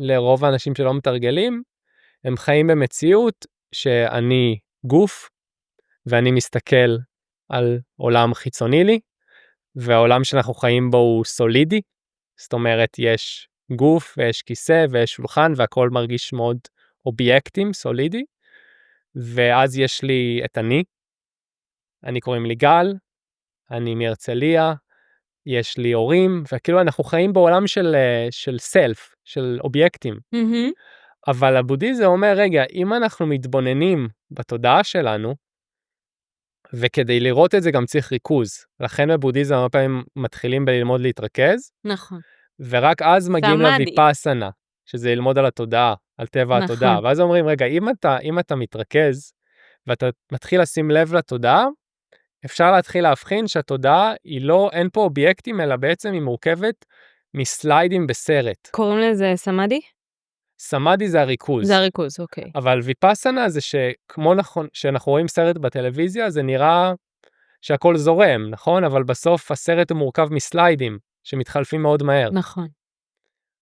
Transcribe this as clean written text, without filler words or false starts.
לרוב האנשים שלא מתרגלים, הם חיים במציאות שאני גוף, ואני מסתכל על עולם חיצוני לי, והעולם שאנחנו חיים בו הוא סולידי, זאת אומרת יש גוף ויש כיסא ויש שולחן והכל מרגיש מאוד אובייקטים, סולידי, ואז יש לי את אני קוראים לי גל, אני מהרצליה, יש לי הורים, וכאילו אנחנו חיים בעולם של סלף, של אובייקטים. אבל הבודהיזם אומר, רגע, אם אנחנו מתבוננים בתודעה שלנו, וכדי לראות את זה גם צריך ריכוז. לכן בבודהיזם הרבה פעמים מתחילים בללמוד להתרכז. נכון. ורק אז מגיעים לויפאסנה, שזה ללמוד על התודעה, על טבע התודעה. ואז אומרים, רגע, אם אתה מתרכז, ואתה מתחיל לשים לב לתודעה, אפשר להתחיל להבחין שהתודעה היא לא, אין פה אובייקטים, אלא בעצם היא מורכבת מסליידים בסרט. קוראים לזה סמאדי? סמאדי זה הריכוז. זה הריכוז, אוקיי. אבל ויפאסנה זה שכמו נכון, שאנחנו רואים סרט בטלוויזיה, זה נראה שהכל זורם, נכון? אבל בסוף הסרט הוא מורכב מסליידים, שמתחלפים מאוד מהר. נכון.